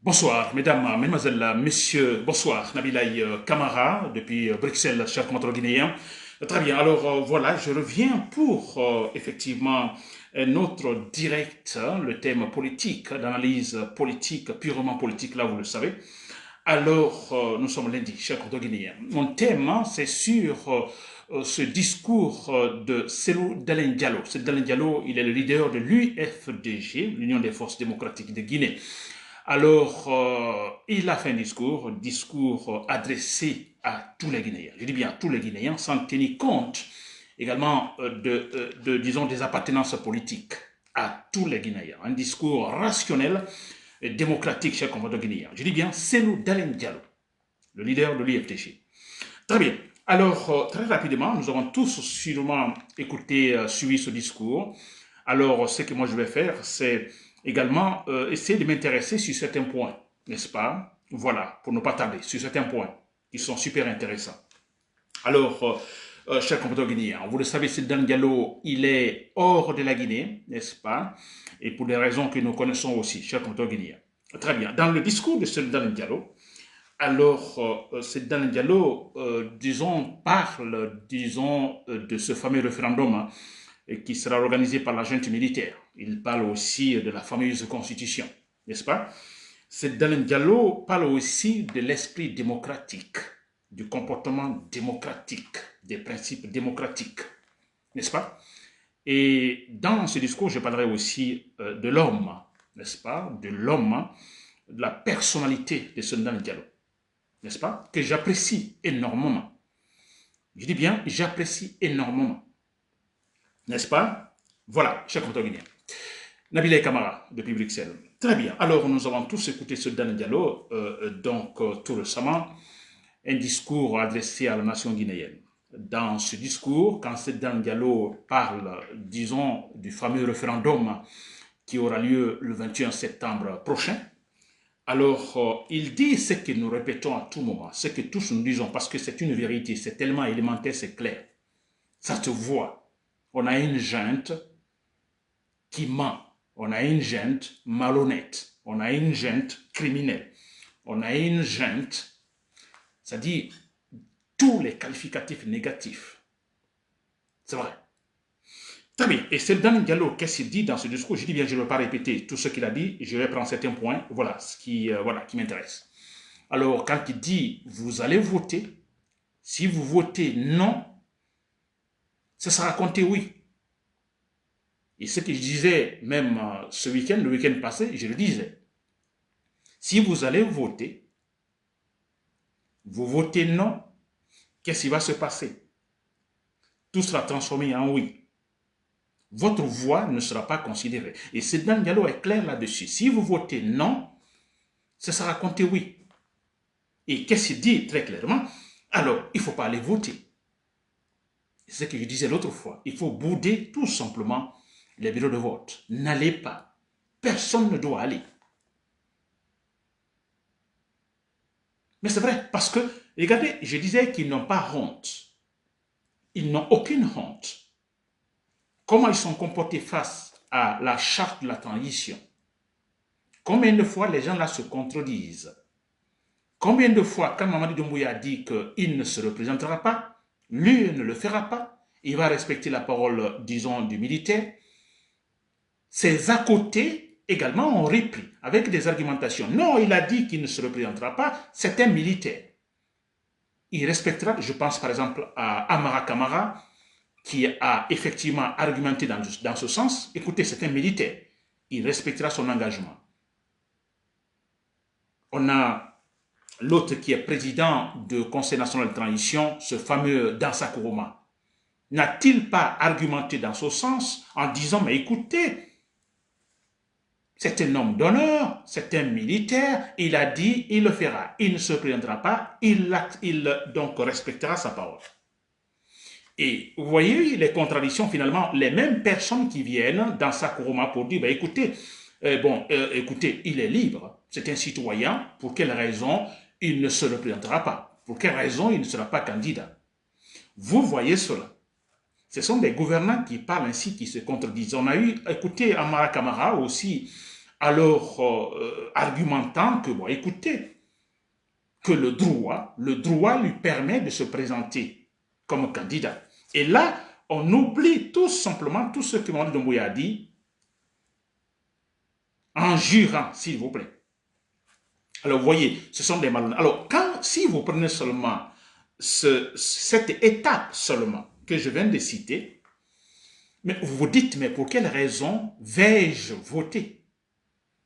Bonsoir, mesdames, mesdemoiselles, messieurs, bonsoir, Nabilaï Kamara, depuis Bruxelles, cher contre guinéen. Très bien, alors voilà, je reviens pour effectivement notre direct, le thème politique, d'analyse politique, purement politique, là vous le savez. Alors, nous sommes lundi, cher contre guinéen. Mon thème, c'est sur ce discours de Cellou Dalein Diallo. Cellou Dalein Diallo, il est le leader de l'UFDG, l'Union des forces démocratiques de Guinée. Alors, il a fait un discours adressé à tous les Guinéens. Je dis bien à tous les Guinéens, sans tenir compte également disons, des appartenances politiques à tous les Guinéens. Un discours rationnel et démocratique, cher compatriotes guinéens. Je dis bien Cellou Dalein Diallo, le leader de l'IFTG. Très bien. Alors, très rapidement, nous avons tous sûrement écouté, suivi ce discours. Alors, ce que moi je vais faire, c'est également essayer de m'intéresser sur certains points, n'est-ce pas? Voilà, pour ne pas tarder, sur certains points qui sont super intéressants. Alors, chers compatriotes guinéens, vous le savez, Sedan Diallo, il est hors de la Guinée, n'est-ce pas? Et pour des raisons que nous connaissons aussi, chers compatriotes guinéens. Très bien. Dans le discours de Sedan Diallo, alors, Sedan Diallo, disons, parle, disons, de ce fameux référendum qui sera organisé par la junte militaire. Il parle aussi de la fameuse constitution, n'est-ce pas? Sedan Diallo parle aussi de l'esprit démocratique, du comportement démocratique, des principes démocratiques, n'est-ce pas? Et dans ce discours, je parlerai aussi de l'homme, n'est-ce pas? De l'homme, de la personnalité de Sedan Diallo, n'est-ce pas? Que j'apprécie énormément. Je dis bien, j'apprécie énormément, n'est-ce pas? Voilà, chers compatriotes guinéens. Nabilé Kamara, depuis Bruxelles. Très bien. Alors, nous avons tous écouté ce Dan Diallo, tout récemment, un discours adressé à la nation guinéenne. Dans ce discours, quand ce Dan Diallo parle, disons, du fameux référendum qui aura lieu le 21 septembre prochain, alors il dit ce que nous répétons à tout moment, ce que tous nous disons, parce que c'est une vérité, c'est tellement élémentaire, c'est clair. Ça se voit. On a une junte qui ment. On a une junte malhonnête. On a une junte criminelle. On a une junte, c'est-à-dire tous les qualificatifs négatifs. C'est vrai. Très bien. Et c'est Dan Diallo, qu'est-ce qu'il dit dans ce discours? Je dis bien, je ne vais pas répéter tout ce qu'il a dit, je vais prendre certains points, voilà, ce qui, qui m'intéresse. Alors, quand il dit, vous allez voter, si vous votez non, ça sera compté oui. Et ce que je disais même ce week-end, le week-end passé, je le disais. Si vous allez voter, vous votez non, qu'est-ce qui va se passer? Tout sera transformé en oui. Votre voix ne sera pas considérée. Et Sedan Diallo est clair là-dessus. Si vous votez non, ce sera compté oui. Et qu'est-ce qu'il dit très clairement? Alors, il ne faut pas aller voter. C'est ce que je disais l'autre fois. Il faut bouder tout simplement les bureaux de vote. N'allez pas. Personne ne doit aller. Mais c'est vrai, parce que, regardez, je disais qu'ils n'ont pas honte. Ils n'ont aucune honte. Comment ils sont comportés face à la charte de la transition? Combien de fois les gens là se contredisent? Combien de fois, quand Mamadi Doumbouya dit qu'il ne se représentera pas, lui ne le fera pas, il va respecter la parole, disons, du militaire, ses à côté également ont repris avec des argumentations. Non, il a dit qu'il ne se représentera pas, c'est un militaire. Il respectera, je pense par exemple à Amara Kamara, qui a effectivement argumenté dans ce sens. Écoutez, c'est un militaire. Il respectera son engagement. On a l'autre qui est président du Conseil national de transition, ce fameux Dansa Kourouma. N'a-t-il pas argumenté dans ce sens en disant, mais écoutez, c'est un homme d'honneur, c'est un militaire, il a dit, il le fera, il ne se présentera pas, il donc respectera sa parole. Et vous voyez les contradictions finalement, les mêmes personnes qui viennent dans sa Kourouma pour dire, bah, écoutez, écoutez, il est libre, c'est un citoyen, pour quelle raison il ne se représentera pas? Pour quelle raison il ne sera pas candidat? Vous voyez cela. Ce sont des gouvernants qui parlent ainsi, qui se contredisent. On a eu, écoutez, Amara Kamara aussi, alors argumentant que, bon, écoutez, que le droit lui permet de se présenter comme candidat. Et là, on oublie tout simplement tout ce que Mamadi Doumbouya a dit en jurant, s'il vous plaît. Alors, vous voyez, ce sont des malhonnêtes. Alors, si vous prenez seulement cette étape seulement que je viens de citer, mais vous vous dites, mais pour quelle raison vais-je voter?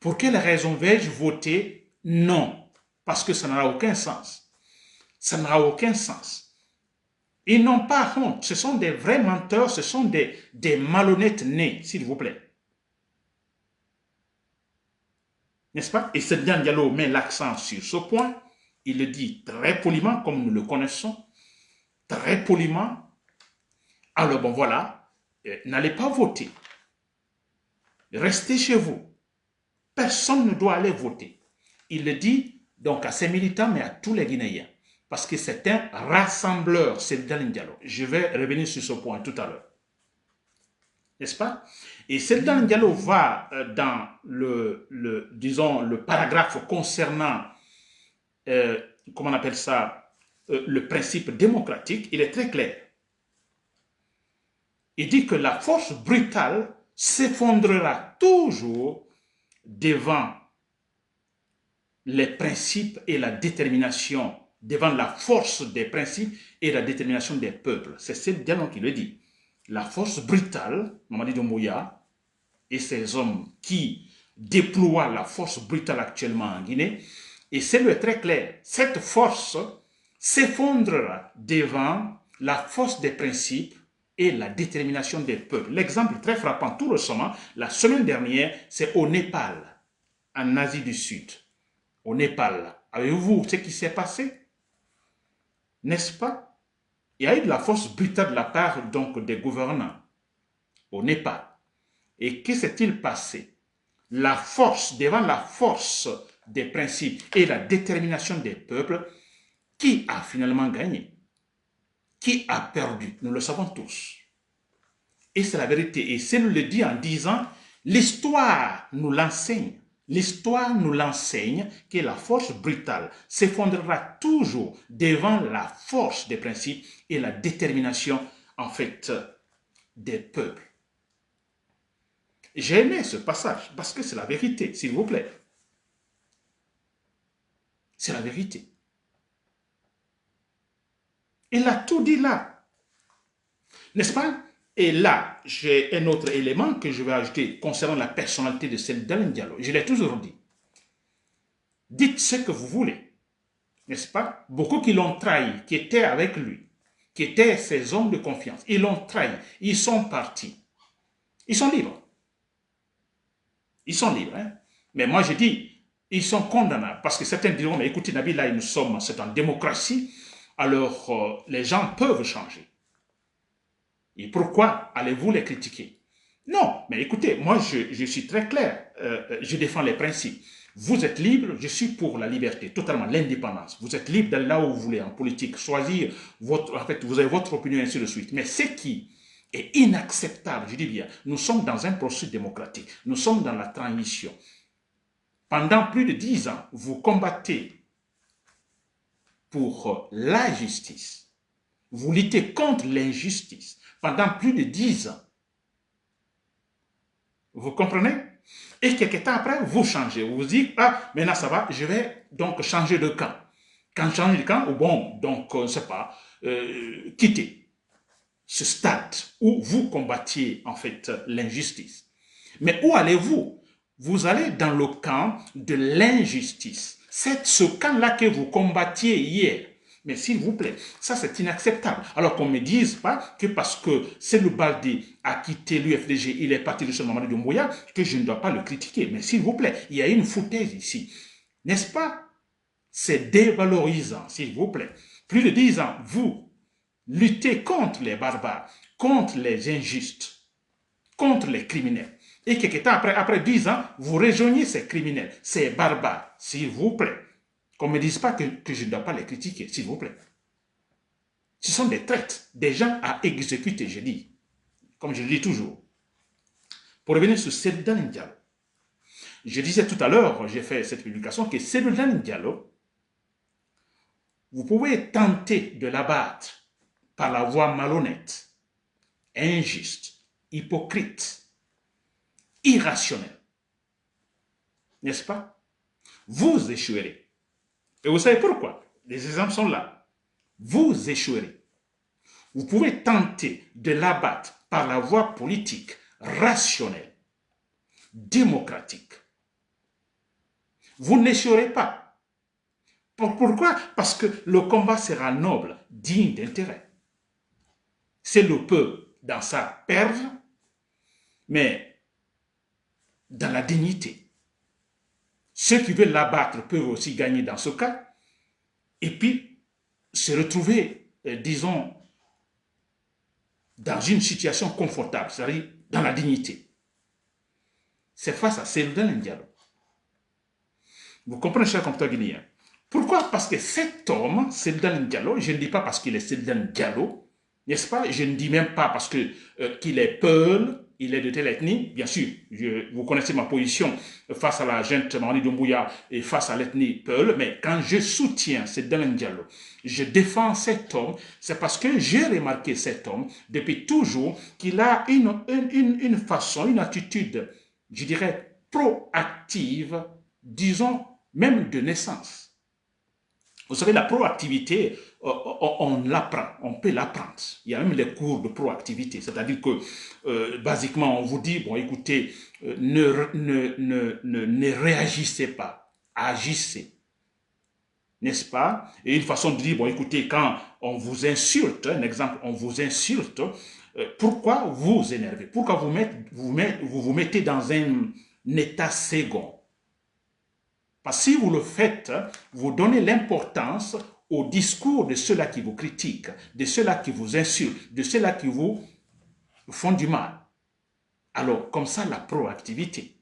Pour quelle raison vais-je voter non? Parce que ça n'aura aucun sens. Ça n'aura aucun sens. Ils n'ont pas honte. Ce sont des vrais menteurs, ce sont des malhonnêtes nés, s'il vous plaît. N'est-ce pas? Et Seydina Diallo met l'accent sur ce point. Il le dit très poliment, comme nous le connaissons. Très poliment. Alors bon, voilà. N'allez pas voter. Restez chez vous. Personne ne doit aller voter. Il le dit donc à ses militants, mais à tous les Guinéens. Parce que c'est un rassembleur, Seydina Diallo. Je vais revenir sur ce point tout à l'heure. N'est-ce pas? Et Seydina Diallo va dans disons, le paragraphe concernant, comment on appelle ça, le principe démocratique. Il est très clair. Il dit que la force brutale s'effondrera toujours devant les principes et la détermination, devant la force des principes et la détermination des peuples. C'est Seydina Diallo qui le dit. La force brutale, Mamadi Doumbouya et ces hommes qui déploient la force brutale actuellement en Guinée, et c'est le très clair, cette force s'effondrera devant la force des principes et la détermination des peuples. L'exemple très frappant, tout récemment, la semaine dernière, c'est au Népal, en Asie du Sud. Au Népal, avez-vous ce qui s'est passé? N'est-ce pas? Il y a eu de la force brutale de la part donc des gouvernants au Népal. Et que s'est-il passé? La force, devant la force des principes et la détermination des peuples, qui a finalement gagné? Qui a perdu? Nous le savons tous. Et c'est la vérité. Et c'est nous le dit en disant, l'histoire nous l'enseigne. L'histoire nous l'enseigne que la force brutale s'effondrera toujours devant la force des principes et la détermination, en fait, des peuples. J'ai aimé ce passage parce que c'est la vérité, s'il vous plaît. C'est la vérité. Il a tout dit là. N'est-ce pas? Et là, j'ai un autre élément que je vais ajouter concernant la personnalité de Seydina Diallo. Je l'ai toujours dit. Dites ce que vous voulez. N'est-ce pas? Beaucoup qui l'ont trahi, qui étaient avec lui, qui étaient ses hommes de confiance, ils l'ont trahi. Ils sont partis. Ils sont libres. Ils sont libres. Hein? Mais moi, je dis, ils sont condamnables. Parce que certains diront, mais écoutez, Nabil, là, nous sommes, c'est en démocratie. Alors, les gens peuvent changer. Et pourquoi allez-vous les critiquer? Non, mais écoutez, moi, je suis très clair. Je défends les principes. Vous êtes libre, je suis pour la liberté, totalement, l'indépendance. Vous êtes libre d'aller là où vous voulez, en politique, choisir en fait, vous avez votre opinion, et ainsi de suite. Mais ce qui est inacceptable, je dis bien, nous sommes dans un processus démocratique, nous sommes dans la transition. Pendant plus de 10 ans, vous combattez pour la justice. Vous luttez contre l'injustice pendant plus de 10 ans. Vous comprenez? Et quelques temps après, vous changez. Vous vous dites, ah, maintenant ça va, je vais donc changer de camp. Quand changer de camp, ou bon, donc, je ne sais pas, quitter ce stade où vous combattiez en fait l'injustice. Mais où allez-vous? Vous allez dans le camp de l'injustice. C'est ce camp-là que vous combattiez hier. Mais s'il vous plaît, ça c'est inacceptable. Alors qu'on ne me dise pas que parce que Cellou Baldé a quitté l'UFDG, il est parti de ce Mamadi Doumbouya, que je ne dois pas le critiquer. Mais s'il vous plaît, il y a une foutaise ici. N'est-ce pas? C'est dévalorisant, s'il vous plaît. Plus de 10 ans, vous luttez contre les barbares, contre les injustes, contre les criminels. Et quelques temps après 10 ans, vous rejoignez ces criminels, ces barbares, s'il vous plaît. Qu'on ne me dise pas que je ne dois pas les critiquer, s'il vous plaît. Ce sont des traites, des gens à exécuter, je dis. Comme je le dis toujours. Pour revenir sur Seydina Diallo. Je disais tout à l'heure, j'ai fait cette publication, que Cellodane Diallo, vous pouvez tenter de l'abattre par la voie malhonnête, injuste, hypocrite, irrationnelle. N'est-ce pas? Vous échouerez. Et vous savez pourquoi? Les exemples sont là. Vous échouerez. Vous pouvez tenter de l'abattre par la voie politique, rationnelle, démocratique. Vous n'échouerez pas. Pourquoi? Parce que le combat sera noble, digne d'intérêt. C'est le peuple dans sa perle, mais dans la dignité. Ceux qui veulent l'abattre peuvent aussi gagner dans ce cas, et puis se retrouver, disons, dans une situation confortable, c'est-à-dire dans la dignité. C'est face à Cellodane Diallo. Vous comprenez, cher compatriote guinéen? Pourquoi? Parce que cet homme, Cellodane Diallo, je ne dis pas parce qu'il est Cellodane Diallo, n'est-ce pas? Je ne dis même pas parce que qu'il est Peul, il est de telle ethnie. Bien sûr, vous connaissez ma position face à la gente Mamadi Doumbouya et face à l'ethnie Peul, mais quand je soutiens Cellodane Diallo, je défends cet homme, c'est parce que j'ai remarqué cet homme depuis toujours qu'il a une façon, une attitude, je dirais, proactive, disons, même de naissance. Vous savez, la proactivité, on l'apprend, on peut l'apprendre. Il y a même les cours de proactivité, c'est-à-dire que, basiquement, on vous dit, bon, écoutez, ne réagissez pas, agissez. N'est-ce pas? Et une façon de dire, bon, écoutez, quand on vous insulte, un exemple, on vous insulte, pourquoi vous énervez? Pourquoi vous mettez dans un état second? Parce que si vous le faites, vous donnez l'importance au discours de ceux-là qui vous critiquent, de ceux-là qui vous insultent, de ceux-là qui vous font du mal. Alors, comme ça, la proactivité.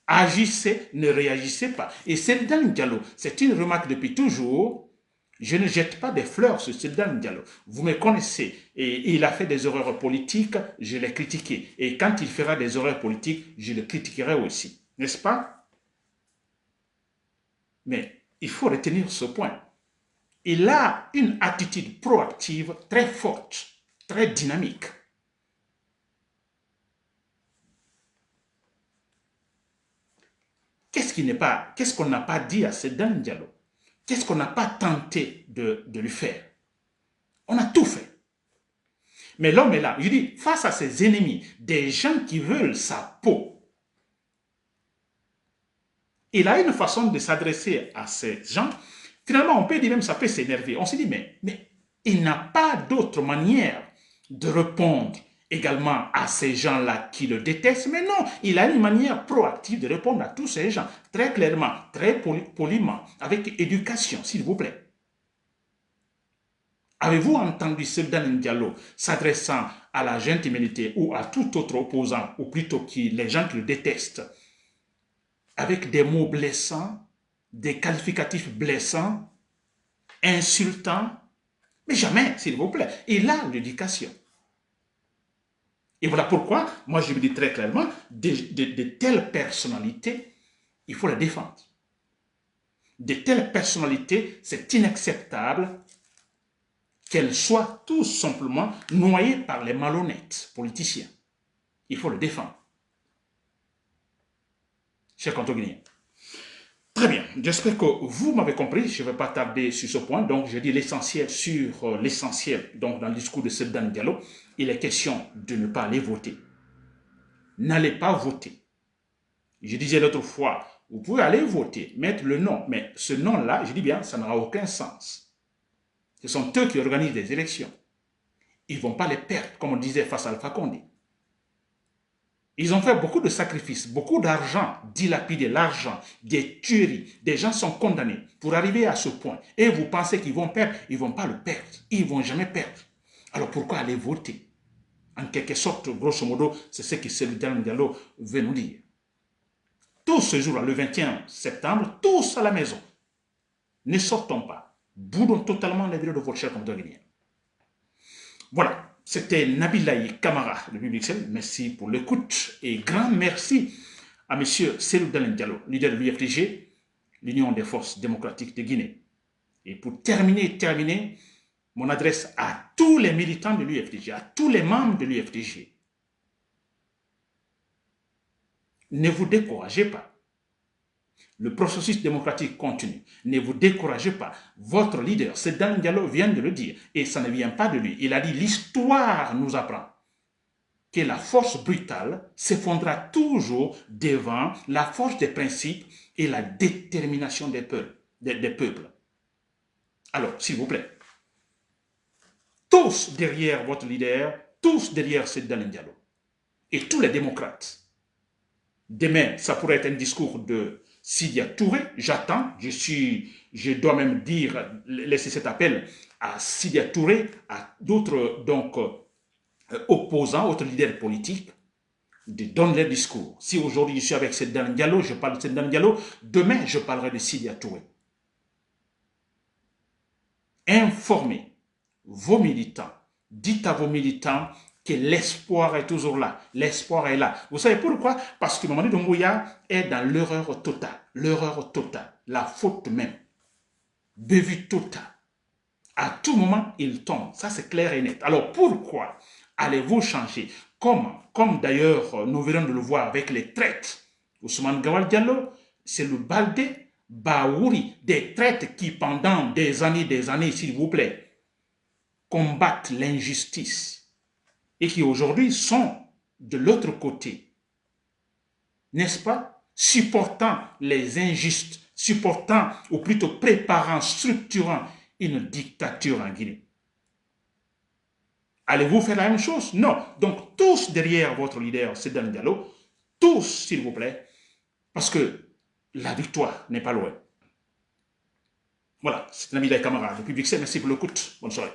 Agissez, ne réagissez pas. Et Cellodane Diallo, c'est une remarque depuis toujours. Je ne jette pas des fleurs sur Cellodane Diallo. Vous me connaissez. Et il a fait des erreurs politiques, je l'ai critiqué. Et quand il fera des erreurs politiques, je le critiquerai aussi. N'est-ce pas? Mais il faut retenir ce point. Il a une attitude proactive très forte, très dynamique. Qu'est-ce qu'on n'a pas dit à Cellodane Diallo? Qu'est-ce qu'on n'a pas tenté de lui faire? On a tout fait. Mais l'homme est là. Je dis, face à ses ennemis, des gens qui veulent sa peau, il a une façon de s'adresser à ces gens. Finalement, on peut dire même ça peut s'énerver. On se dit, mais il n'a pas d'autre manière de répondre également à ces gens-là qui le détestent. Mais non, il a une manière proactive de répondre à tous ces gens, très clairement, très poliment, avec éducation, s'il vous plaît. Avez-vous entendu Cellodane Diallo s'adressant à la gente humanité ou à tout autre opposant, ou plutôt les gens qui le détestent, avec des mots blessants, des qualificatifs blessants, insultants? Mais jamais, s'il vous plaît. Il a l'éducation. Et voilà pourquoi, moi je me dis très clairement, de telles personnalités, il faut les défendre. De telles personnalités, c'est inacceptable qu'elles soient tout simplement noyées par les malhonnêtes politiciens. Il faut le défendre. Chers contoguinéens. Très bien, j'espère que vous m'avez compris, je ne vais pas tarder sur ce point, donc je dis l'essentiel sur l'essentiel, donc dans le discours de Cellodane Diallo, il est question de ne pas aller voter. N'allez pas voter. Je disais l'autre fois, vous pouvez aller voter, mettre le nom, mais ce nom-là, je dis bien, ça n'aura aucun sens. Ce sont eux qui organisent des élections. Ils ne vont pas les perdre, comme on disait face à Alpha Condé. Ils ont fait beaucoup de sacrifices, beaucoup d'argent, dilapidé l'argent, des tueries. Des gens sont condamnés pour arriver à ce point. Et vous pensez qu'ils vont perdre? Ils ne vont pas le perdre. Ils ne vont jamais perdre. Alors pourquoi aller voter? En quelque sorte, grosso modo, c'est ce que Cellodane Diallo veut nous dire. Tous ce jour-là, le 21 septembre, tous à la maison. Ne sortons pas. Boudons totalement les vidéos de votre cher compteur guinéen. Voilà. C'était Nabilaye Kamara de Public Merci pour l'écoute et grand merci à M. Cellou Dalein Diallo, leader de l'UFDG, l'Union des forces démocratiques de Guinée. Et pour terminer, mon adresse à tous les militants de l'UFDG, à tous les membres de l'UFDG. Ne vous découragez pas. Le processus démocratique continue. Ne vous découragez pas. Votre leader, c'est Dalein Diallo, vient de le dire. Et ça ne vient pas de lui. Il a dit, l'histoire nous apprend que la force brutale s'effondra toujours devant la force des principes et la détermination des peuples. Alors, s'il vous plaît, tous derrière votre leader, tous derrière ce Dalein Diallo, et tous les démocrates. Demain, ça pourrait être un discours de Sidya Touré, j'attends, je dois même laisser cet appel à Sidya Touré, à d'autres opposants, autres leaders politiques, de donner leur discours. Si aujourd'hui je suis avec Dalein Diallo, je parle de Dalein Diallo, demain je parlerai de Sidya Touré. Informez vos militants, dites à vos militants que l'espoir est toujours là, l'espoir est là. Vous savez pourquoi? Parce que Mamadi Doumbouya est dans l'erreur totale, la faute même, bévue totale. À tout moment, il tombe, ça c'est clair et net. Alors pourquoi allez-vous changer? Comme d'ailleurs nous venons de le voir avec les traites. Ousmane Gawal Diallo, c'est le Baldé Baouri, des traites qui pendant des années, s'il vous plaît, combattent l'injustice et qui aujourd'hui sont de l'autre côté, n'est-ce pas, supportant les injustes, supportant ou plutôt préparant, structurant une dictature en Guinée. Allez-vous faire la même chose? Non. Donc tous derrière votre leader, c'est Dalein Diallo, tous s'il vous plaît, parce que la victoire n'est pas loin. Voilà, c'est Nabil Kamara depuis Bruxelles, merci pour l'écoute, bonne soirée.